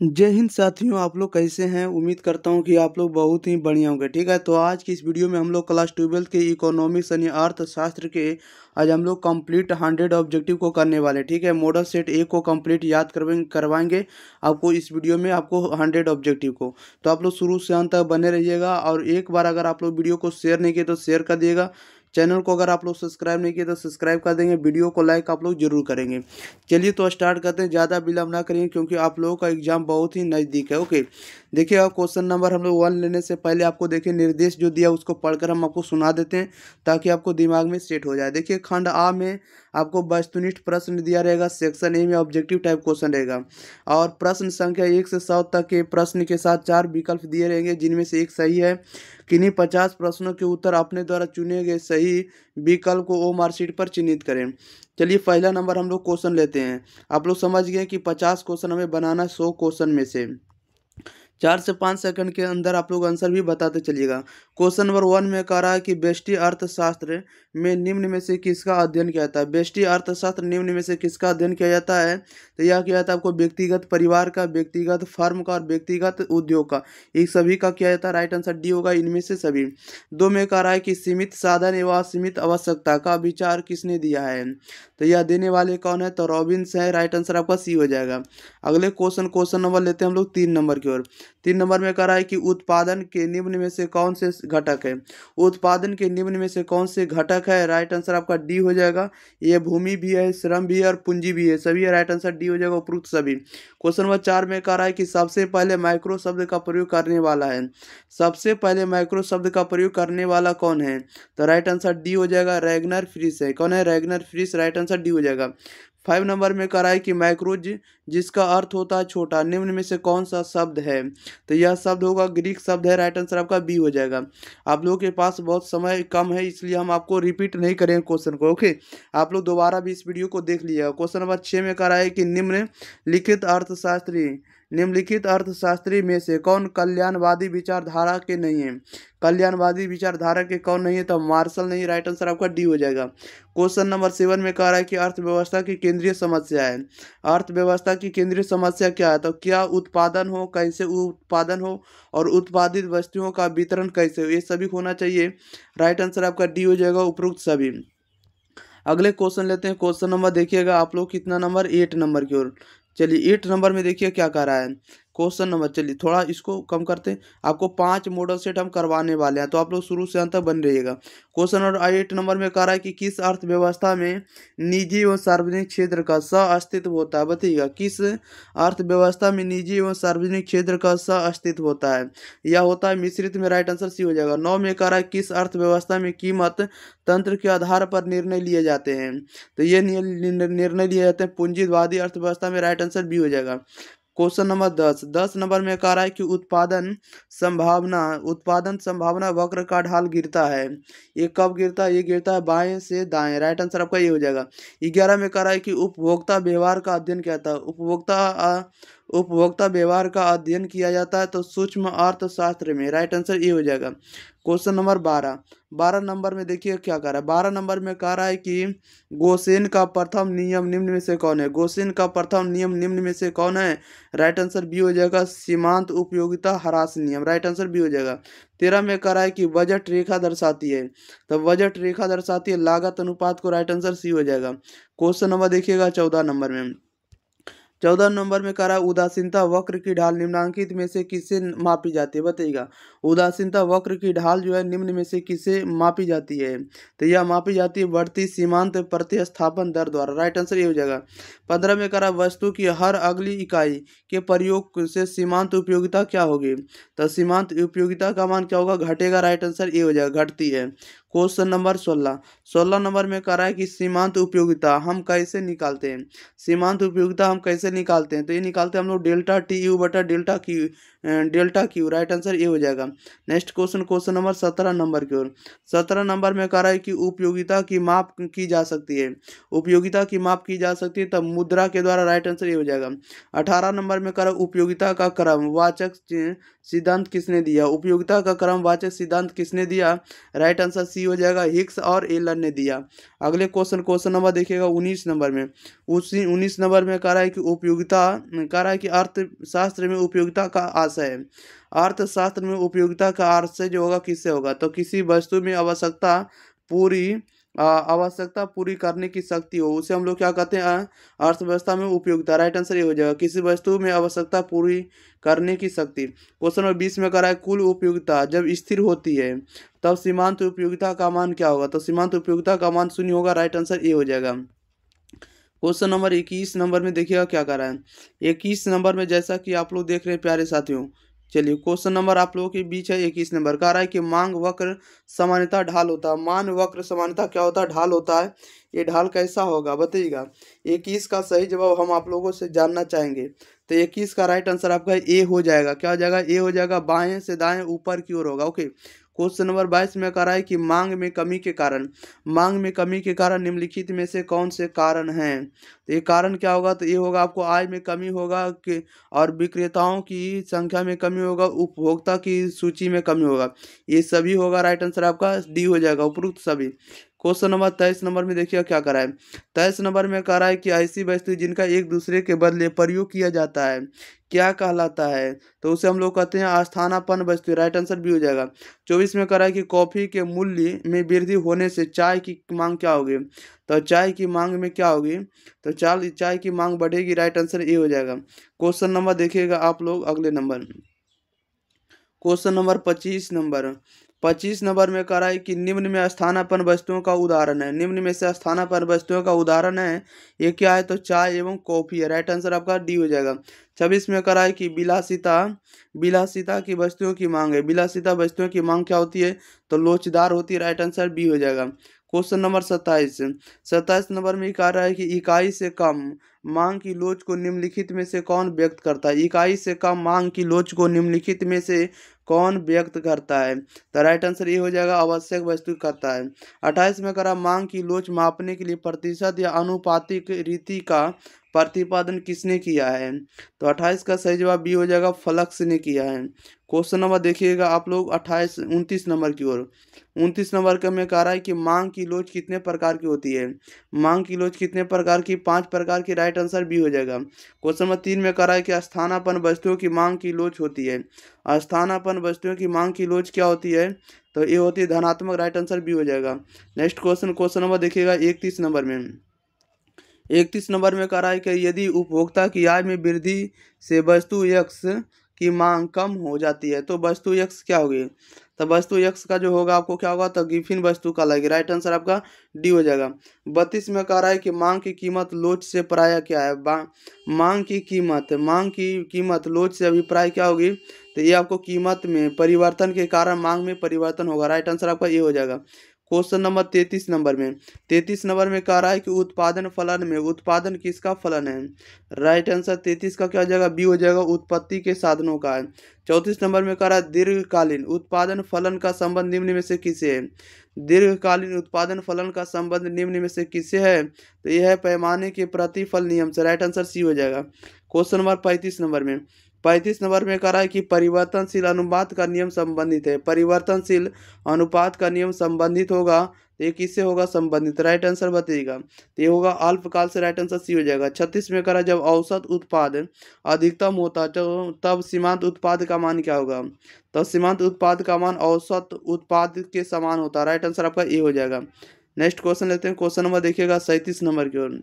जय हिंद साथियों, आप लोग कैसे हैं। उम्मीद करता हूं कि आप लोग बहुत ही बढ़िया होंगे। ठीक है, तो आज की इस वीडियो में हम लोग क्लास 12 के इकोनॉमिक्स यानी अर्थशास्त्र के आज हम लोग कंप्लीट 100 ऑब्जेक्टिव को करने वाले। ठीक है, मॉडल सेट ए को कंप्लीट याद करवाएंगे आपको इस वीडियो में, आपको 100 ऑब्जेक्टिव को। तो आप लोग शुरू से अंत तक बने रहिएगा और एक बार अगर आप लोग वीडियो को शेयर नहीं किए तो शेयर कर दिएगा। चैनल को अगर आप लोग सब्सक्राइब नहीं किए तो सब्सक्राइब कर देंगे। वीडियो को लाइक आप लोग जरूर करेंगे। चलिए तो स्टार्ट करते हैं, ज़्यादा विलम्ब ना करिए क्योंकि आप लोगों का एग्जाम बहुत ही नज़दीक है। ओके, देखिए आप क्वेश्चन नंबर हम लोग 1 लेने से पहले आपको देखिए निर्देश जो दिया उसको पढ़कर हम आपको सुना देते हैं ताकि आपको दिमाग में सेट हो जाए। देखिए खंड आ में आपको वस्तुनिष्ठ प्रश्न दिया रहेगा। सेक्शन ए में ऑब्जेक्टिव टाइप क्वेश्चन रहेगा और प्रश्न संख्या 1 से 100 तक के प्रश्न के साथ 4 विकल्प दिए रहेंगे जिनमें से एक सही है। किन्हीं 50 प्रश्नों के उत्तर अपने द्वारा चुने गए सही विकल्प को ओ मार्कशीट पर चिन्हित करें। चलिए पहला नंबर हम लोग क्वेश्चन लेते हैं। आप लोग समझ गए कि 50 क्वेश्चन हमें बनाना 100 क्वेश्चन में से 4 से 5 सेकंड के अंदर आप लोग आंसर भी बताते चलिएगा। क्वेश्चन नंबर 1 में कह रहा है कि व्यष्टि अर्थशास्त्र में निम्न में से किसका अध्ययन किया जाता है। व्यष्टि अर्थशास्त्र निम्न में से किसका अध्ययन किया जाता है, तो यह किया जाता है आपको व्यक्तिगत परिवार का, व्यक्तिगत फर्म का और व्यक्तिगत उद्योग का। ये सभी का किया जाता है। राइट आंसर डी होगा, इनमें से सभी। 2 में कह रहा है कि सीमित साधन एवं सीमित आवश्यकता का विचार किसने दिया है, तो यह देने वाले कौन है, तो रॉबिन्स है। राइट आंसर आपका सी हो जाएगा। अगले क्वेश्चन नंबर लेते हैं हम लोग 3 नंबर की ओर। 3 नंबर में कह रहा है कि उत्पादन के निम्न में से कौन से घटक है। उत्पादन के निम्न में से कौन से घटक है, राइट आंसर आपका डी हो जाएगा। ये भूमि भी है, श्रम भी है और पूंजी भी है, सभी है। राइट आंसर डी हो जाएगा, उपरोक्त सभी। क्वेश्चन नंबर 4 में कह रहा है कि सबसे पहले माइक्रो शब्द का प्रयोग करने वाला है। सबसे पहले माइक्रो शब्द का प्रयोग करने वाला कौन है, तो राइट आंसर डी हो जाएगा, रैगनर फ्रिश है। कौन है, रैगनर फ्रिश। राइट आंसर डी हो जाएगा। 5 नंबर में कह रहा है कि माइक्रोज जिसका अर्थ होता है छोटा, निम्न में से कौन सा शब्द है, तो यह शब्द होगा ग्रीक शब्द है। राइट आंसर आपका बी हो जाएगा। आप लोगों के पास बहुत समय कम है इसलिए हम आपको रिपीट नहीं करेंगे क्वेश्चन को। ओके, आप लोग दोबारा भी इस वीडियो को देख लीजिएगा। क्वेश्चन नंबर 6 में कह रहा है कि निम्नलिखित अर्थशास्त्री में से कौन कल्याणवादी विचारधारा के नहीं है। कल्याणवादी विचारधारा के कौन नहीं है, तो मार्शल नहीं। राइट आंसर आपका डी हो जाएगा। क्वेश्चन नंबर 7 में कह रहा है कि अर्थव्यवस्था की केंद्रीय समस्या है। अर्थव्यवस्था की केंद्रीय समस्या क्या है, तो क्या उत्पादन हो, कैसे उत्पादन हो और उत्पादित वस्तुओं का वितरण कैसे हो, ये सभी होना चाहिए। राइट आंसर आपका डी हो जाएगा, उपरोक्त सभी। अगले क्वेश्चन लेते हैं। क्वेश्चन नंबर देखिएगा आप लोग कितना नंबर, 8 नंबर की ओर। चलिए 8 नंबर में देखिए क्या कह रहा है क्वेश्चन नंबर। चलिए थोड़ा इसको कम करते हैं, आपको 5 मॉडल सेट हम करवाने वाले हैं तो आप लोग शुरू से अंत तक बन रहिएगा। क्वेश्चन नंबर 8 नंबर में कह रहा है कि किस अर्थव्यवस्था में निजी एवं सार्वजनिक क्षेत्र का सह अस्तित्व होता है, बताइएगा किस अर्थव्यवस्था में निजी एवं सार्वजनिक क्षेत्र का सह अस्तित्व होता है, यह होता है मिश्रित में। राइट आंसर सी हो जाएगा। 9 में कह रहा है किस अर्थव्यवस्था में कीमत तंत्र के आधार पर निर्णय लिए जाते हैं, तो ये निर्णय लिए जाते हैं पूंजीवादी अर्थव्यवस्था में। राइट आंसर बी हो जाएगा। क्वेश्चन नंबर 10 नंबर में कह रहा है कि उत्पादन संभावना वक्र का ढाल गिरता है। ये कब गिरता है, ये गिरता है बाएं से दाएं। राइट आंसर आपका ये हो जाएगा। 11 में कह रहा है कि उपभोक्ता व्यवहार का अध्ययन क्या था। उपभोक्ता व्यवहार का अध्ययन किया जाता है तो सूक्ष्म अर्थशास्त्र में। राइट आंसर ये हो जाएगा। क्वेश्चन नंबर 12 नंबर में देखिए क्या कह रहा है। 12 नंबर में कह रहा है कि गोसेन का प्रथम नियम निम्न में से कौन है। गोसेन का प्रथम नियम निम्न में से कौन है, राइट आंसर बी हो जाएगा, सीमांत उपयोगिता ह्रास नियम। राइट आंसर बी हो जाएगा। 13 में कह रहा है कि बजट रेखा दर्शाती है, तो बजट रेखा दर्शाती है लागत अनुपात को। राइट आंसर सी हो जाएगा। क्वेश्चन नंबर देखिएगा 14 नंबर में। 14 नंबर में कह रहा है उदासीनता वक्र की ढाल निम्नलिखित में से किससे मापी जाती है, बताइएगा। उदासीनता वक्र की ढाल जो है निम्न में से किससे मापी जाती है, तो यह मापी जाती है बढ़ती सीमांत प्रतिस्थापन दर द्वारा। राइट आंसर ये हो जाएगा। 15 में कह रहा है वस्तु की हर अगली इकाई के प्रयोग से सीमांत उपयोगिता क्या होगी, तो सीमांत उपयोगिता का मान क्या होगा, घटेगा। राइट आंसर ये हो जाएगा, घटती है। क्वेश्चन नंबर 16 नंबर में कह रहा है कि सीमांत उपयोगिता हम कैसे निकालते हैं। सीमांत उपयोगिता हम कैसे निकालते हैं, तो ये निकालते हैं हम लोग डेल्टा टी यू बटा डेल्टा क्यू। राइट आंसर ये हो जाएगा। नेक्स्ट क्वेश्चन नंबर 17 नंबर की ओर। 17 नंबर में कह रहा है कि उपयोगिता की माप की जा सकती है। उपयोगिता की माप की जा सकती है तब मुद्रा के द्वारा। राइट आंसर ये हो जाएगा। 18 नंबर में कह रहा है उपयोगिता का क्रम वाचक सिद्धांत किसने दिया। उपयोगिता का क्रम वाचक सिद्धांत किसने दिया, राइट आंसर सी हो जाएगा, हिक्स और एलन ने दिया। अगले क्वेश्चन नंबर देखिएगा 19 नंबर में। उसी 19 नंबर में कह रहा है कि उपयोगिता, कह रहा है कि अर्थशास्त्र में उपयोगिता का आशय है। अर्थशास्त्र में उपयोगिता का आशय जो होगा किससे होगा, तो किसी वस्तु में आवश्यकता पूरी करने की शक्ति हो, उसे हम लोग क्या कहते हैं, अर्थव्यवस्था में उपयोगिता। राइट आंसर ये हो जाएगा, किसी वस्तु में आवश्यकता पूरी करने की शक्ति। क्वेश्चन नंबर 20 में कह रहा है कुल उपयोगिता जब स्थिर होती है तब सीमांत उपयोगिता का मान क्या होगा, तो सीमांत उपयोगिता का मान 0 होगा। राइट आंसर ये हो जाएगा। क्वेश्चन नंबर 21 नंबर में देखिएगा क्या कर रहा है। 21 नंबर में जैसा कि आप लोग देख रहे हैं प्यारे साथियों, चलिए क्वेश्चन नंबर आप लोगों के बीच है 21 नंबर। कह रहा है कि मांग वक्र सामान्यता ढाल होता है। मान वक्र सामान्यता क्या होता है, ढाल होता है। ये ढाल कैसा होगा बताइएगा। 21 का सही जवाब हम आप लोगों से जानना चाहेंगे। तो 21 का राइट आंसर आपका ए हो जाएगा। क्या हो जाएगा, ए हो जाएगा, बाएं से दाएं ऊपर की ओर होगा। ओके। क्वेश्चन नंबर 22 में कह रहा है कि मांग में कमी के कारण निम्नलिखित में से कौन से कारण हैं। तो ये कारण क्या होगा, तो ये होगा आपको आय में कमी होगा कि और विक्रेताओं की संख्या में कमी होगा, उपभोक्ता की सूची में कमी होगा, ये सभी होगा। राइट आंसर आपका डी हो जाएगा, उपरोक्त सभी। क्वेश्चन नंबर 23 नंबर में देखिए क्या करा है। 23 नंबर में कह रहा है कि ऐसी वस्तु जिनका एक दूसरे के बदले प्रयोग किया जाता है क्या कहलाता है, तो उसे हम लोग कहते हैं अस्थानापन्न वस्तु। राइट आंसर भी हो जाएगा। 24 में कह रहा है कि कॉफी के मूल्य में वृद्धि होने से चाय की मांग क्या होगी, तो चाय की मांग में क्या होगी, तो चाय की मांग बढ़ेगी। राइट आंसर ये हो जाएगा। क्वेश्चन नंबर देखिएगा आप लोग अगले नंबर, क्वेश्चन नंबर 25 नंबर में कह रहा है कि निम्न में स्थानापन्न वस्तुओं का उदाहरण है। निम्न में से स्थानापन्न वस्तुओं का उदाहरण है, ये क्या है, तो चाय एवं कॉफी है। राइट आंसर आपका डी हो जाएगा। 26 में कह रहा है कि विलासिता की वस्तुओं की मांग है। विलासिता वस्तुओं की मांग क्या होती है, तो लोचदार होती है। राइट आंसर बी हो जाएगा। क्वेश्चन नंबर 27 नंबर में कह रहा है कि इकाई से कम मांग की लोच को निम्नलिखित में से कौन व्यक्त करता है। इकाई से कम मांग की लोच को निम्नलिखित में से कौन व्यक्त करता है, तो राइट आंसर ये हो जाएगा, आवश्यक वस्तु करता है। 28 में करा मांग की लोच मापने के लिए प्रतिशत या आनुपातिक रीति का प्रतिपादन किसने किया है, तो 28 का सही जवाब बी हो जाएगा, फ्लक्स ने किया है। क्वेश्चन नंबर देखिएगा आप लोग 29 नंबर की ओर। 29 नंबर का में कह रहा है कि मांग की लोच कितने प्रकार की होती है। मांग की लोच कितने प्रकार की, 5 प्रकार की। राइट आंसर बी हो जाएगा। क्वेश्चन नंबर 3 में कह रहा है कि स्थानापन्न वस्तुओं की मांग की लोच होती है। स्थानापन्न वस्तुओं की मांग की लोच क्या होती है, तो ये होती है धनात्मक। राइट आंसर बी हो जाएगा। नेक्स्ट क्वेश्चन नंबर देखिएगा 31 नंबर में। 31 नंबर में कह रहा है कि यदि उपभोक्ता की आय में वृद्धि से वस्तु यक्स की मांग कम हो जाती है तो वस्तु यक्स क्या होगी, तो वस्तु यक्स का जो होगा आपको क्या होगा, तो गिफिन वस्तु का लगेगा। राइट आंसर आपका डी हो जाएगा। 32 में कह रहा है कि मांग की कीमत लोच से प्राय क्या है। मांग की कीमत लोच से अभिप्राय क्या होगी, तो ये आपको कीमत में परिवर्तन के कारण मांग में परिवर्तन होगा। राइट आंसर आपका ये हो जाएगा। क्वेश्चन नंबर 33 नंबर में। 33 नंबर में कह रहा है कि उत्पादन फलन में उत्पादन किसका फलन है। राइट आंसर 33 का क्या हो जाएगा, बी हो जाएगा, उत्पत्ति के साधनों का है। 34 नंबर में कह रहा है दीर्घकालीन उत्पादन फलन का संबंध निम्न में से किससे है। दीर्घकालीन उत्पादन फलन का संबंध निम्न में से किससे है, तो यह है पैमाने के प्रतिफल नियम से। राइट आंसर सी हो जाएगा। क्वेश्चन नंबर 35 नंबर में। 35 नंबर में कह रहा है कि परिवर्तनशील अनुपात का नियम संबंधित है। परिवर्तनशील अनुपात का नियम संबंधित होगा, तो ये किससे होगा संबंधित। राइट आंसर बताइएगा, तो ये होगा अल्पकाल से। राइट आंसर सी हो जाएगा। 36 में कह रहा है जब औसत उत्पाद अधिकतम होता है तो तब सीमांत उत्पाद का मान क्या होगा, तो सीमांत उत्पाद का मान औसत उत्पाद के समान होता है। राइट आंसर आपका ए हो जाएगा। नेक्स्ट क्वेश्चन लेते हैं। क्वेश्चन नंबर देखिएगा 37 नंबर की ओर।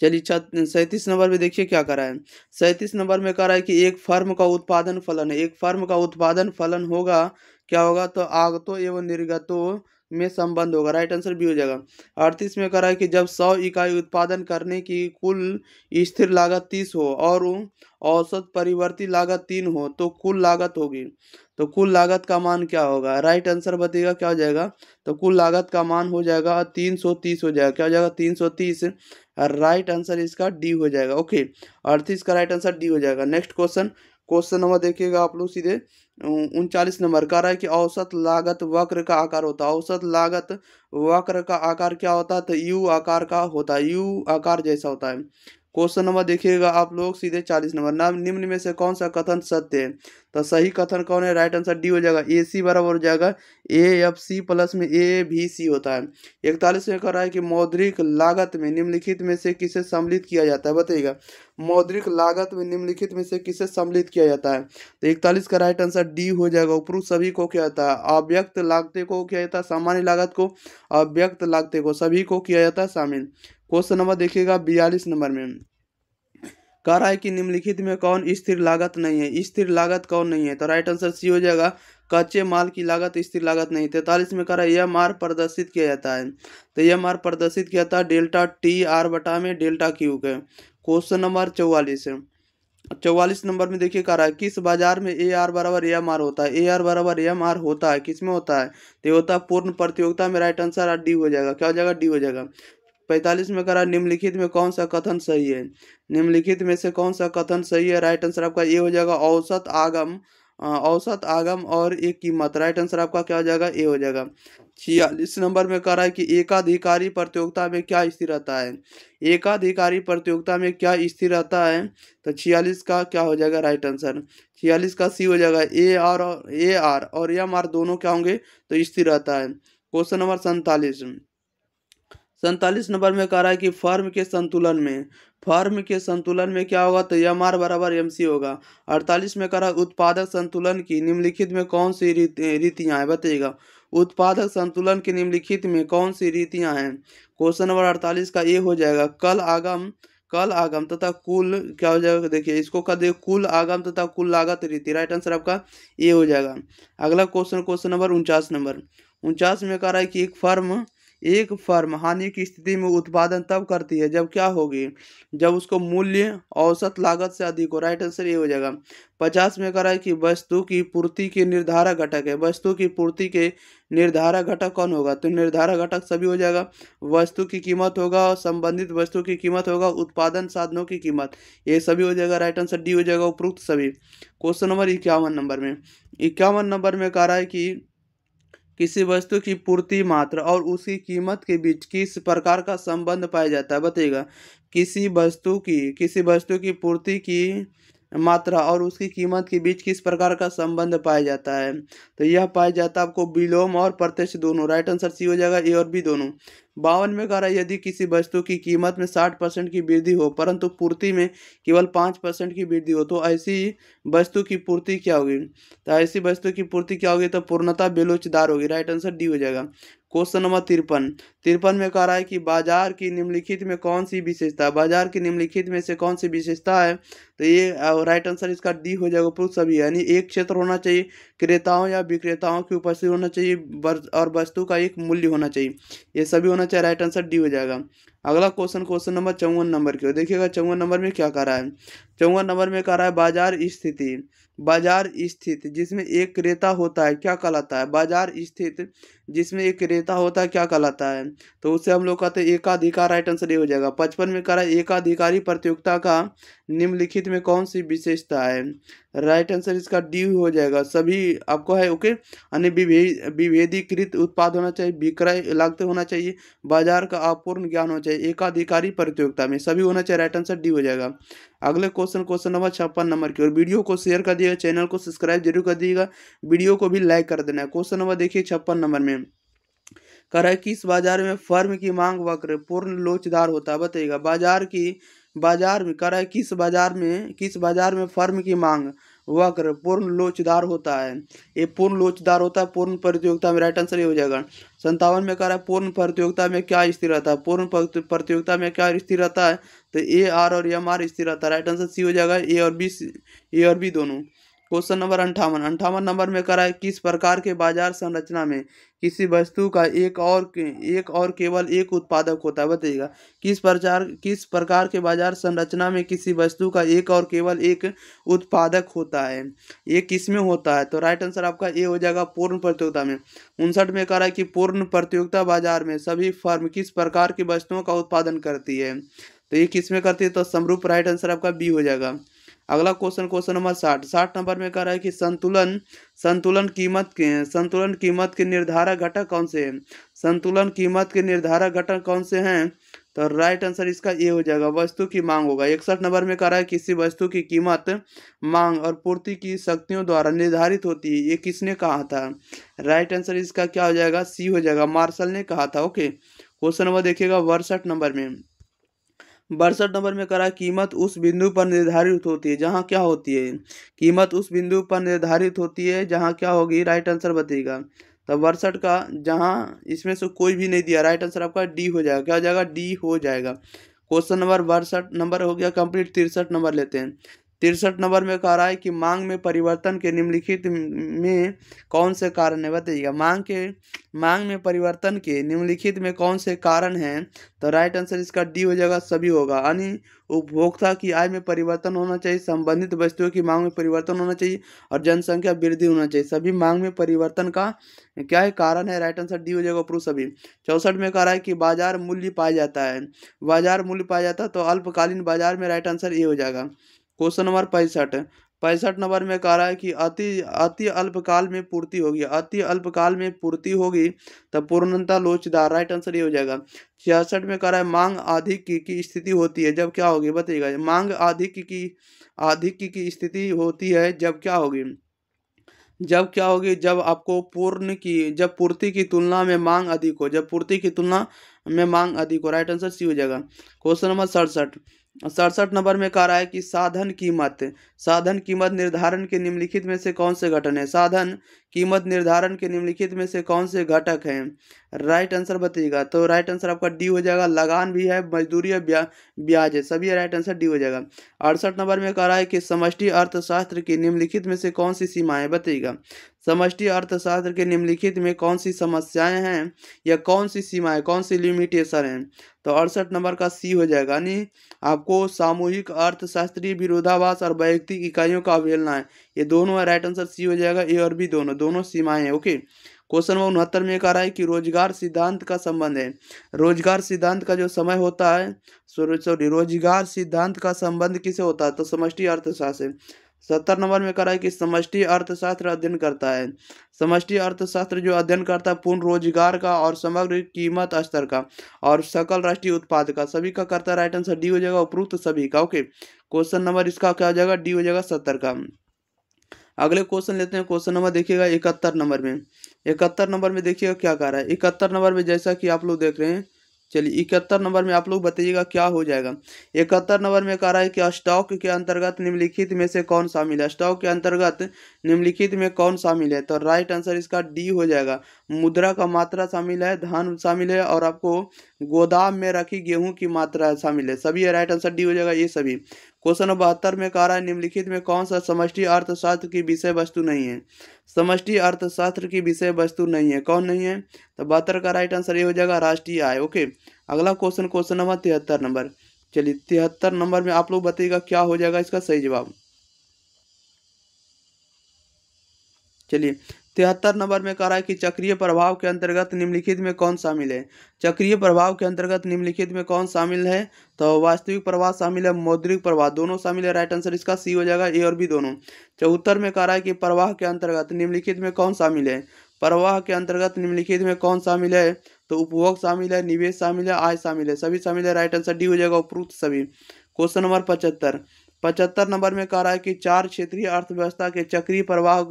चलिए 37 नंबर में देखिए क्या करा है। 37 नंबर में कह रहा है कि एक फर्म का उत्पादन फलन है। एक फर्म का उत्पादन फलन होगा क्या होगा, तो आगतों एवं निर्गतों में संबंध होगा। राइट आंसर भी हो जाएगा। 38 में कह रहा है कि जब 100 इकाई उत्पादन करने की कुल स्थिर लागत 30 हो और औसत परिवर्ती लागत 3 हो तो कुल लागत होगी, तो कुल लागत का मान क्या होगा। राइट आंसर बताइएगा क्या हो जाएगा, तो कुल लागत का मान हो जाएगा 330 हो जाएगा। क्या हो जाएगा 330। राइट आंसर इसका डी हो जाएगा। ओके, 38 का राइट आंसर डी हो जाएगा। नेक्स्ट क्वेश्चन नंबर देखिएगा आप लोग सीधे 39 नंबर कह रहा है कि औसत लागत वक्र का आकार होता है। औसत लागत वक्र का आकार क्या होता है, तो यू आकार का होता है, यू आकार जैसा होता है। क्वेश्चन नंबर देखिएगा आप लोग सीधे 40 नंबर, नाम निम्न में से कौन सा कथन सत्य है? तो सही कथन कौन है? राइट आंसर डी हो जाएगा। ए सी बराबर हो जाएगा ए एफ सी प्लस में ए भी सी होता है। 41 में कह रहा है कि मौद्रिक लागत में निम्नलिखित में से किसे सम्मिलित किया जाता है? बताइएगा, मौद्रिक लागत में निम्नलिखित में से किसे सम्मिलित किया जाता है? तो 41 का राइट आंसर डी हो जाएगा। उपरोक्त सभी को क्या जाता है? अव्यक्त लागतें को किया जाता है, सामान्य लागत को, अव्यक्त लागतें को, सभी को किया जाता है शामिल। क्वेश्चन नंबर देखिएगा 42 नंबर में कह रहा है कि निम्नलिखित में कौन स्थिर लागत नहीं है? स्थिर लागत कौन नहीं है? तो राइट आंसर सी हो जाएगा, कच्चे माल की लागत स्थिर लागत नहीं। 43 में कह रहा है यह मार प्रदर्शित किया जाता है, तो यह मार प्रदर्शित किया जाता है डेल्टा टी आर बटा में डेल्टा क्यू के। क्वेश्चन नंबर 44 है। 44 नंबर में देखिए कह रहा है किस बाजार में ए आर बराबर एम आर होता है? ए आर बराबर एम आर होता है किस में होता है? तो ये होता है पूर्ण प्रतियोगिता में। राइट आंसर डी हो जाएगा। क्या हो जाएगा? डी हो जाएगा। 45 में कह रहा है निम्नलिखित में कौन सा कथन सही है? निम्नलिखित में से कौन सा कथन सही है? राइट आंसर आपका ए हो जाएगा, औसत आगम, औसत आगम और एक कीमत। राइट आंसर आपका क्या हो जाएगा? ए हो जाएगा। 46 नंबर में कह रहा है कि एकाधिकारी प्रतियोगिता में क्या स्थिर रहता है? एकाधिकारी प्रतियोगिता में क्या स्थिर रहता है? तो 46 का क्या हो जाएगा? राइट आंसर 46 का सी हो जाएगा। ए आर और एम आर दोनों क्या होंगे? तो स्थिर रहता है। क्वेश्चन नंबर 47 नंबर में कह रहा है कि फर्म के संतुलन में क्या होगा? तो एम आर बराबर एम सी होगा। 48 में कह रहा है उत्पादक संतुलन की निम्नलिखित में कौन सी रीतियां हैं? बताइएगा, उत्पादक संतुलन की निम्नलिखित में कौन सी रीतियां हैं? क्वेश्चन नंबर 48 का ए हो जाएगा, कल आगम तथा कुल, क्या हो जाएगा? देखिए इसको कर दे कुल आगम तथा कुल लागत रीति। राइट आंसर आपका ए हो जाएगा। अगला क्वेश्चन नंबर 49 में कह रहा है कि एक फर्म हानि की स्थिति में उत्पादन तब करती है जब क्या होगी? जब उसको मूल्य औसत लागत से अधिक हो। राइट आंसर ये हो जाएगा। 50 में कह रहा है कि वस्तु की पूर्ति के निर्धारक घटक है। वस्तु की पूर्ति के निर्धारक घटक कौन होगा? तो निर्धारक घटक सभी हो जाएगा। वस्तु की कीमत होगा और संबंधित वस्तु की कीमत होगा, उत्पादन साधनों की कीमत, ये सभी हो जाएगा। राइट आंसर डी हो जाएगा, उपरोक्त सभी। क्वेश्चन नंबर 51 नंबर में कह रहा है कि किसी वस्तु की पूर्ति मात्रा और उसकी कीमत के बीच किस प्रकार का संबंध पाया जाता है? बताइएगा, किसी वस्तु की पूर्ति की मात्रा और उसकी कीमत के बीच किस प्रकार का संबंध पाया जाता है? तो यह पाया जाता है आपको विलोम और प्रत्यक्ष दोनों। राइट आंसर सी हो जाएगा, ए और बी दोनों। 52 में कह रहा है यदि किसी वस्तु की कीमत में 60% की वृद्धि हो परंतु पूर्ति में केवल 5% की वृद्धि हो तो ऐसी वस्तु की पूर्ति क्या होगी? तो ऐसी वस्तु की पूर्ति क्या होगी? तो पूर्णतः बेलोचदार होगी। राइट आंसर डी हो जाएगा। क्वेश्चन नंबर 53 में कह रहा है कि बाजार की निम्नलिखित में कौन सी विशेषता, बाजार की निम्नलिखित में से कौन सी विशेषता है? तो ये राइट आंसर इसका डी हो जाएगा, उपरोक्त सभी। यानी एक क्षेत्र होना चाहिए, क्रेताओं या विक्रेताओं की उपस्थिति होना चाहिए और वस्तु का एक मूल्य होना चाहिए, ये सभी होना चाहिए। राइट आंसर डी हो जाएगा। अगला क्वेश्चन नंबर 54 नंबर की देखिएगा। 54 नंबर में क्या कह रहा है? 54 नंबर में कह रहा है बाजार स्थित जिसमें एक क्रेता होता है क्या कहलाता है? बाजार स्थित जिसमें एक क्रेता होता है क्या कहलाता है? तो उससे हम लोग कहते हैं एकाधिकार। राइट आंसर ये हो जाएगा। 55 में कह रहा है एकाधिकारी प्रतियोगिता का निम्नलिखित में कौन सी विशेषता है? राइट आंसर इसका डी हो जाएगा, सभी आपको है। ओके, अन्य विभेदीकृत उत्पाद होना चाहिए, विक्रय लागत होना चाहिए, बाजार का अपूर्ण ज्ञान होना चाहिए, एकाधिकारी प्रतियोगिता में सभी होना चाहिए। राइट आंसर डी हो जाएगा। अगले क्वेश्चन नंबर 56 नंबर की, और वीडियो को शेयर कर दिएगा, चैनल को सब्सक्राइब जरूर कर दीजिएगा, वीडियो को भी लाइक कर देना है। क्वेश्चन नंबर देखिए 56 नंबर में कह रहा है किस बाजार में फर्म की मांग वक्र पूर्ण लोचदार होता है? बताइएगा, बाजार में कह रहा है किस बाजार में फर्म की मांग वक्र पूर्ण लोचदार होता है? ये पूर्ण लोचदार होता है पूर्ण प्रतियोगिता में। राइट आंसर ये हो जाएगा। 57 में कह रहा है पूर्ण प्रतियोगिता में क्या स्थिर रहता है? पूर्ण प्रतियोगिता में क्या स्थिर रहता है? तो ए आर और एम आर स्थिर रहता है। राइट आंसर सी हो जाएगा, ए और बी दोनों। क्वेश्चन नंबर 58 नंबर में कह रहा है किस प्रकार के बाजार संरचना में किसी वस्तु का एक और केवल एक उत्पादक होता है? बताइएगा, किस प्रकार के बाजार संरचना में किसी वस्तु का एक और केवल एक उत्पादक होता है? ये किस में होता है? तो राइट आंसर आपका ए हो जाएगा, पूर्ण प्रतियोगिता में। 59 में कह रहा है कि पूर्ण प्रतियोगिता बाजार में सभी फर्म किस प्रकार की वस्तुओं का उत्पादन करती है? तो ये किस में करती है? तो समरूप। राइट आंसर आपका बी हो जाएगा। अगला क्वेश्चन नंबर 60 नंबर में कह रहा है कि संतुलन कीमत के निर्धारक घटक कौन से हैं? संतुलन कीमत के निर्धारक घटक कौन से हैं? तो राइट आंसर इसका ए हो जाएगा, वस्तु की मांग होगा। 61 नंबर में कह रहा है किसी वस्तु की कीमत मांग और पूर्ति की शक्तियों द्वारा निर्धारित होती है, ये किसने कहा था? राइट आंसर इसका क्या हो जाएगा? सी हो जाएगा, मार्शल ने कहा था। ओके, क्वेश्चन नंबर देखिएगा 62 नंबर में। 62 नंबर में करा कीमत उस बिंदु पर निर्धारित होती है जहां क्या होती है? कीमत उस बिंदु पर निर्धारित होती है जहां क्या होगी? राइट आंसर बताइएगा। तो 62 का जहां इसमें से कोई भी नहीं दिया, राइट आंसर आपका डी हो जाएगा। क्या हो जाएगा? डी हो जाएगा। क्वेश्चन नंबर 62 नंबर हो गया कंप्लीट। 63 नंबर लेते हैं। 63 नंबर में कह रहा है कि मांग में परिवर्तन के निम्नलिखित में कौन से कारण है? बताइएगा। मांग में परिवर्तन के निम्नलिखित में कौन से कारण हैं? तो राइट आंसर इसका डी हो जाएगा, सभी होगा। यानी उपभोक्ता की आय में परिवर्तन होना चाहिए, संबंधित वस्तुओं की मांग में परिवर्तन होना चाहिए और जनसंख्या वृद्धि होना चाहिए। सभी मांग में परिवर्तन का क्या है? कारण है। राइट आंसर डी हो जाएगा, प्रूफ सभी। 64 में कह रहा है कि बाजार मूल्य पाया जाता है। बाजार मूल्य पाया जाता है तो अल्पकालीन बाजार में राइट आंसर ए हो जाएगा। क्वेश्चन नंबर 65 नंबर में कह रहा है कि अति अति अल्पकाल में पूर्ति होगी। अति अल्पकाल में पूर्ति होगी तब पूर्णता लोचदार, राइट आंसर ये हो जाएगा। 66 में कह रहा है मांग अधिक की स्थिति होती है जब क्या होगी? बताइएगा। मांग अधिक की स्थिति होती है जब क्या होगी? जब आपको जब पूर्ति की तुलना में मांग अधिक हो। जब पूर्ति की तुलना में मांग अधिक हो, राइट आंसर सी हो जाएगा। क्वेश्चन नंबर 67 नंबर में कह रहा है कि साधन कीमत निर्धारण के निम्नलिखित में से कौन से घटक है? साधन कीमत निर्धारण के निम्नलिखित में से कौन से घटक हैं? राइट आंसर बताइएगा। तो राइट आंसर आपका डी हो जाएगा। लगान भी है, मजदूरी है, ब्याज है, सभी राइट आंसर डी हो जाएगा। 68 नंबर में कह रहा है कि समष्टि अर्थशास्त्र की निम्नलिखित में से कौन सी सीमाएं? बताइएगा। समष्टि अर्थशास्त्र के निम्नलिखित में कौन सी समस्याएं हैं या कौन सी सीमाएं, कौन सी लिमिटेशन है? तो 68 नंबर का सी हो जाएगा। यानी आपको सामूहिक अर्थशास्त्रीय विरोधाभास और वैयक्तिक इकाइयों का अवहेलना है, ये दोनों है। राइट आंसर सी हो जाएगा। ए और बी दोनों सीमाएं हैं। ओके, क्वेश्चन नंबर 69 में कह रहा है कि रोजगार सिद्धांत का संबंध है। रोजगार सिद्धांत का जो समय होता है, सॉरी रोजगार सिद्धांत का संबंध किसे होता है? तो समष्टि अर्थशास्त्र से। 70 नंबर में कह रहा है कि समष्टि अर्थशास्त्र अध्ययन करता है। समष्टि अर्थशास्त्र जो अध्ययन करता है पूर्ण रोजगार का और समग्र कीमत स्तर का और सकल राष्ट्रीय उत्पाद का, सभी का करता है। राइट आंसर डी हो जाएगा, उपरोक्त सभी का। ओके, क्वेश्चन नंबर इसका क्या हो जाएगा? डी हो जाएगा 70 का। अगले क्वेश्चन लेते हैं। क्वेश्चन नंबर देखिएगा 71 नंबर में। 71 नंबर में देखिएगा क्या कह रहा है। 71 नंबर में जैसा कि आप लोग देख रहे हैं, चलिए 71 नंबर में आप लोग बताइएगा क्या हो जाएगा। 71 नंबर में कह रहा है कि स्टॉक के अंतर्गत निम्नलिखित में से कौन शामिल है? स्टॉक के अंतर्गत निम्नलिखित में कौन शामिल है? तो राइट आंसर इसका डी हो जाएगा। मुद्रा का मात्रा शामिल है, धान शामिल है और आपको गोदाम में रखी गेहूं की मात्रा शामिल है, सभी है। राइट आंसर डी हो जाएगा, ये सभी। क्वेश्चन नंबर 72 में कह रहा है निम्नलिखित में कौन सा समष्टि अर्थशास्त्र की विषय वस्तु नहीं है? समष्टि अर्थशास्त्र की विषय वस्तु नहीं है, कौन नहीं है? तो 72 का राइट आंसर ये हो जाएगा, राष्ट्रीय आय। ओके, अगला क्वेश्चन नंबर 73 नंबर। चलिए 73 नंबर में आप लोग बताइएगा क्या हो जाएगा इसका सही जवाब। चलिए 73 नंबर में कह रहा है कि चक्रीय प्रभाव के अंतर्गत निम्नलिखित में कौन शामिल है? चक्रीय प्रभाव के अंतर्गत निम्नलिखित में कौन शामिल है? तो वास्तविक प्रवाह शामिल है, मौद्रिक प्रवाह, दोनों शामिल है। राइट आंसर इसका सी हो जाएगा, ए और बी दोनों। 74 में कह रहा है कि प्रवाह के अंतर्गत निम्नलिखित में कौन शामिल है? प्रवाह के अंतर्गत निम्नलिखित में कौन शामिल है? तो उपभोग शामिल है, निवेश शामिल है, आय शामिल है, सभी शामिल है। राइट आंसर डी हो जाएगा, उपरोक्त सभी। क्वेश्चन नंबर 75 नंबर में कह रहा है कि चार क्षेत्रीय अर्थव्यवस्था के चक्रीय प्रवाह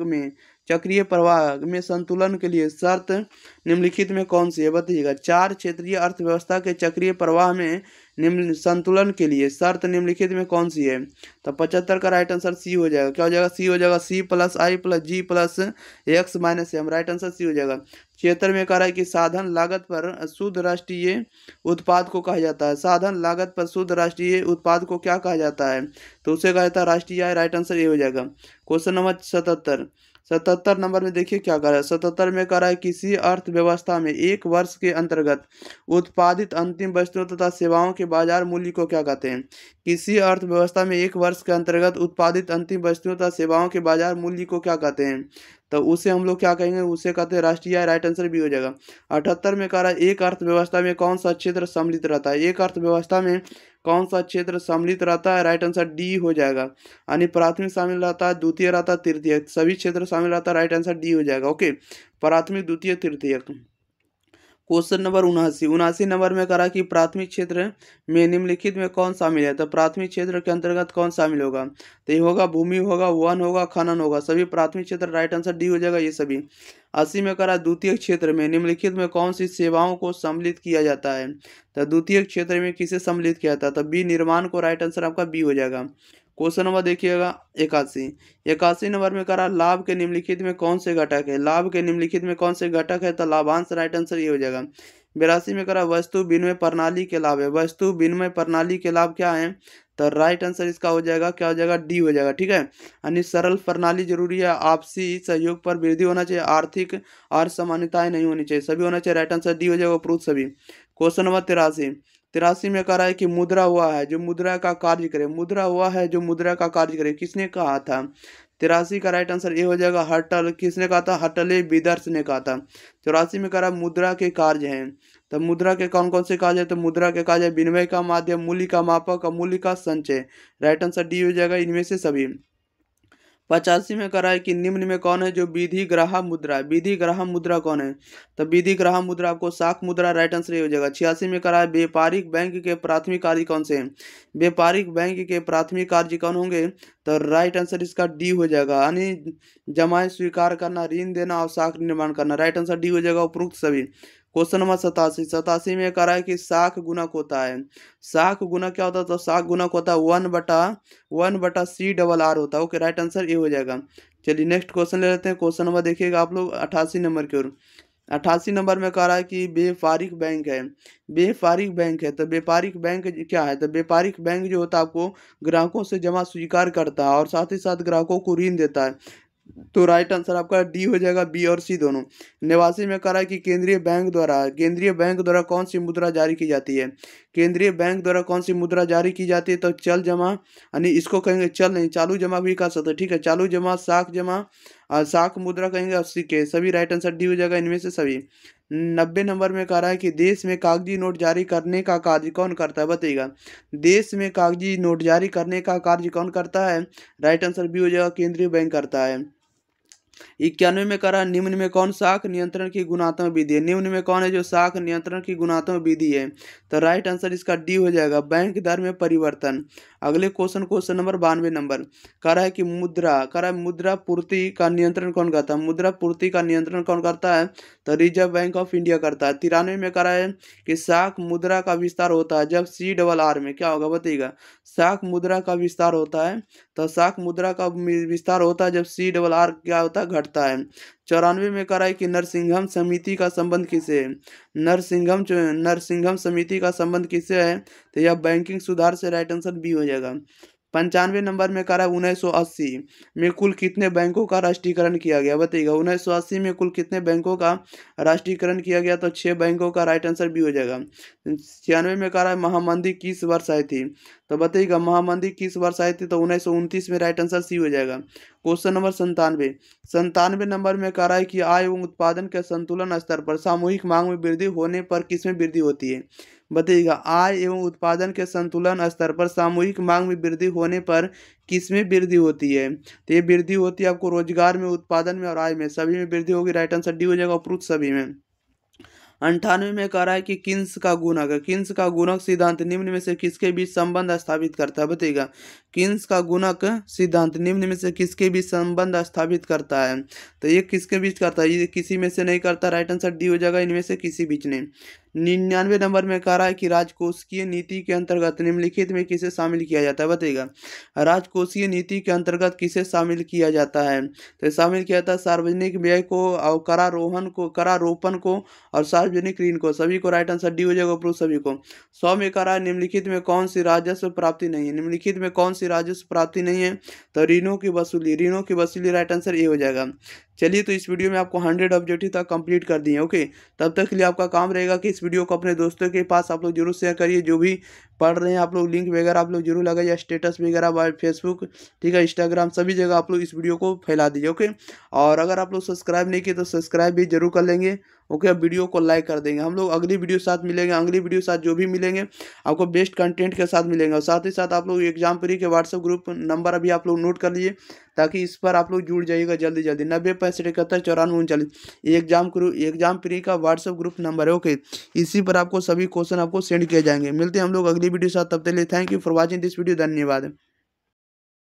में संतुलन के लिए शर्त निम्नलिखित में कौन सी है? बताइएगा। चार क्षेत्रीय अर्थव्यवस्था के चक्रीय प्रवाह में निम्न संतुलन के लिए शर्त निम्नलिखित में कौन सी है? तो 75 का राइट आंसर सी हो जाएगा। क्या हो जाएगा? सी हो जाएगा। C plus I plus G plus X minus M, right answer C हो जाएगा। 76 में कह रहा है कि साधन लागत पर शुद्ध राष्ट्रीय उत्पाद को कहा जाता है। साधन लागत पर शुद्ध राष्ट्रीय उत्पाद को क्या कहा जाता है? तो उसे कहा जाता है राष्ट्रीय आय। राइट आंसर ये हो जाएगा। क्वेश्चन नंबर 77 नंबर में देखिए क्या कर रहा है। 77 में कह रहा है किसी अर्थव्यवस्था में एक वर्ष के अंतर्गत उत्पादित अंतिम वस्तुओं तथा सेवाओं के बाजार मूल्य को क्या कहते हैं? किसी अर्थव्यवस्था में एक वर्ष के अंतर्गत उत्पादित अंतिम वस्तुओं तथा सेवाओं के बाजार मूल्य को क्या कहते हैं? तो उसे हम लोग क्या कहेंगे? उसे कहते हैं राष्ट्रीय आय। राइट आंसर भी हो जाएगा। 78 में कह रहा है एक अर्थव्यवस्था में कौन सा क्षेत्र सम्मिलित रहता है? एक अर्थव्यवस्था में कौन सा क्षेत्र सम्मिलित रहता है? राइट आंसर डी हो जाएगा। यानी प्राथमिक शामिल रहता है, द्वितीय रहता है, तृतीय, सभी क्षेत्र शामिल रहता है। राइट आंसर डी हो जाएगा। ओके, प्राथमिक, द्वितीय, तृतीय। क्वेश्चन नंबर 79 नंबर में करा कि प्राथमिक क्षेत्र में निम्नलिखित में कौन शामिल है। तो प्राथमिक क्षेत्र के अंतर्गत कौन शामिल होगा। तो ये होगा भूमि होगा, वन होगा, खनन होगा, सभी प्राथमिक क्षेत्र। राइट आंसर डी हो जाएगा ये सभी। 80 में करा द्वितीय क्षेत्र में निम्नलिखित में कौन सी सेवाओं को सम्मिलित किया जाता है। तो द्वितीय क्षेत्र में किसे सम्मिलित किया जाता है। तो बी निर्माण को। राइट आंसर आपका बी हो जाएगा। क्वेश्चन नंबर देखिएगा 81 नंबर में करा लाभ के निम्नलिखित में कौन से घटक है। लाभ के निम्नलिखित में कौन से घटक है। तो लाभांश। राइट आंसर ये हो जाएगा। 82 में करा वस्तु विनिमय प्रणाली के लाभ है। वस्तु विनिमय प्रणाली के लाभ क्या है। तो राइट आंसर इसका हो जाएगा क्या हो जाएगा डी हो जाएगा। ठीक है, यानी सरल प्रणाली जरूरी है, आपसी सहयोग पर वृद्धि होना चाहिए, आर्थिक और समानताएं नहीं होनी चाहिए, सभी होना चाहिए। राइट आंसर डी हो जाएगा प्रूफ सभी। क्वेश्चन नंबर 83 में कह रहा है कि मुद्रा हुआ है जो मुद्रा का कार्य करे। मुद्रा हुआ है जो मुद्रा का कार्य करे, किसने कहा था। 83 का राइट आंसर ये हो जाएगा हर्टल। किसने कहा था। हर्टले विदर्स ने कहा था। 84 में कह रहा है मुद्रा के कार्य हैं। तो मुद्रा के कौन कौन से कार्य है। तो मुद्रा के कार्य है विनिमय का माध्यम, मूल्य का मापक और मूल्य का संचय। राइट आंसर डी हो जाएगा इनमें से सभी। 85 में करा है कि निम्न में कौन है जो विधि ग्राहम मुद्रा है। विधि ग्राहम मुद्रा कौन है। तो विधि ग्राहम मुद्रा आपको साख मुद्रा। राइट आंसर ये हो जाएगा। 86 में करा है व्यापारिक बैंक के प्राथमिक कार्य कौन से हैं। व्यापारिक बैंक के प्राथमिक कार्य कौन होंगे। तो राइट आंसर इसका डी हो जाएगा, यानी जमाएं स्वीकार करना, ऋण देना और साख निर्माण करना। राइट आंसर डी हो जाएगा उपरोक्त सभी। क्वेश्चन नंबर 87 में करा है कि साख गुणक होता है। साख गुणक क्या होता है। तो साख गुणक होता है 1/C होता है। ओके, राइट आंसर ये हो जाएगा। चलिए नेक्स्ट क्वेश्चन ले लेते हैं। क्वेश्चन नंबर देखिएगा आप लोग 88 नंबर की ओर। 88 नंबर में कह रहा है कि व्यापारिक बैंक है। व्यापारिक बैंक है तो व्यापारिक बैंक क्या है। तो व्यापारिक बैंक जो होता है आपको ग्राहकों से जमा स्वीकार करता है और साथ ही साथ ग्राहकों को ऋण देता है। तो राइट आंसर आपका डी हो जाएगा, बी और सी दोनों। 89 में कह रहा है कि केंद्रीय बैंक द्वारा कौन सी मुद्रा जारी की जाती है। केंद्रीय बैंक द्वारा कौन सी मुद्रा जारी की जाती है। तो चल जमा, यानी इसको कहेंगे चल नहीं, चालू जमा भी कर सकते हैं। ठीक है, चालू जमा, साख जमा और साख मुद्रा कहेंगे 80 के सभी। राइट आंसर डी हो जाएगा इनमें से सभी। 90 नंबर में कह रहा है कि देश में कागजी नोट जारी करने का कार्य कौन करता है, बताइएगा। देश में कागजी नोट जारी करने का कार्य कौन करता है। राइट आंसर बी हो जाएगा, केंद्रीय बैंक करता है। 91 में करा निम्न में कौन शाख नियंत्रण की गुणात्मक विधि है। निम्न में कौन है जो शाख नियंत्रण की गुणात्मक विधि है। तो राइट आंसर इसका डी हो जाएगा, बैंक दर में परिवर्तन। अगले क्वेश्चन नंबर 92 नंबर कह रहा है कि मुद्रा पूर्ति का नियंत्रण कौन करता है। मुद्रा पूर्ति का नियंत्रण कौन करता है। तो रिजर्व बैंक ऑफ इंडिया करता है। 93 में कह रहा है कि शाख मुद्रा का विस्तार होता है जब CRR में क्या होगा, बताइएगा। शाख मुद्रा का विस्तार होता है। तो शाख मुद्रा का विस्तार होता है जब CRR क्या होता है, घटता है। 94 में कह रहा है कि नरसिंघम समिति का संबंध किससे है। नरसिंघम समिति का संबंध किससे है। तो यह बैंकिंग सुधार से। राइट आंसर बी हो जाएगा। 95 नंबर में कह रहा है 1980 में कुल कितने बैंकों का राष्ट्रीयकरण किया गया, बताइएगा। 1980 में कुल कितने बैंकों का राष्ट्रीयकरण किया गया। तो 6 बैंकों का। राइट आंसर बी हो जाएगा। 96 में कह रहा है महामंदी किस वर्ष आई थी। तो बताइएगा महामंदी किस वर्ष आई थी। तो 1929 में। राइट आंसर सी हो जाएगा। क्वेश्चन नंबर 97 नंबर में कह रहा है कि आय एवं उत्पादन के संतुलन स्तर पर सामूहिक मांग में वृद्धि होने पर किसमें वृद्धि होती है, बताइएगा। आय एवं उत्पादन के संतुलन स्तर पर सामूहिक मांग में वृद्धि होने पर किसमें वृद्धि होती है। तो ये वृद्धि होती है आपको रोजगार में, उत्पादन में और आय में, सभी में वृद्धि होगी। राइट आंसर डी हो जाएगा उपरोक्त सभी में। 98 में कह रहा है कि किन्स का गुणक सिद्धांत निम्न में से किसके बीच संबंध स्थापित करता है, बताइएगा। किन्स का गुणक सिद्धांत निम्न में से किसके बीच संबंध स्थापित करता है। तो ये किसके बीच करता है, ये किसी में से नहीं करता। राइट आंसर डी हो जाएगा, इनमें से किसी बीच नहीं। 99 नंबर में कह रहा है कि राजकोषीय नीति के अंतर्गत निम्नलिखित में किसे शामिल किया जाता है, बताइएगा। राजकोषीय नीति के अंतर्गत किसे शामिल किया जाता है। तो शामिल किया जाता है सार्वजनिक व्यय को और करारोपण को और सार्वजनिक ऋण को, सभी को। राइट आंसर डी हो जाएगा प्रूफ सभी को। 100 में कह रहा है निम्नलिखित में कौन सी राजस्व प्राप्ति नहीं है। निम्नलिखित में कौन सी राजस्व प्राप्ति नहीं है। तो ऋणों की वसूली। राइट आंसर ये हो जाएगा। चलिए, तो इस वीडियो में आपको 100 ऑब्जेक्टिव तक कंप्लीट कर दिए। ओके, तब तक के लिए आपका काम रहेगा कि इस वीडियो को अपने दोस्तों के पास आप लोग जरूर शेयर करिए। जो भी पढ़ रहे हैं आप लोग, लिंक वगैरह आप लोग जरूर लगाइए, स्टेटस वगैरह फेसबुक, ठीक है, इंस्टाग्राम, सभी जगह आप लोग इस वीडियो को फैला दीजिए। ओके, और अगर आप लोग सब्सक्राइब नहीं किए तो सब्सक्राइब भी जरूर कर लेंगे ओके, अब वीडियो को लाइक कर देंगे। हम लोग अगली वीडियो साथ मिलेंगे, अगली वीडियो साथ जो भी मिलेंगे आपको बेस्ट कंटेंट के साथ मिलेंगे। और साथ ही साथ आप लोग एग्जाम प्री के व्हाट्सएप ग्रुप नंबर अभी आप लोग नोट कर लीजिए, ताकि इस पर आप लोग जुड़ जाइएगा जल्दी जल्दी। 90 65 71 94 39 एग्जाम प्री का व्हाट्सएप ग्रुप नंबर है। ओके, इसी पर आपको सभी क्वेश्चन आपको सेंड किए जाएंगे। मिलते हैं हम लोग अगली वीडियो साथ, तब तक के लिए thank you for watching this video, धन्यवाद।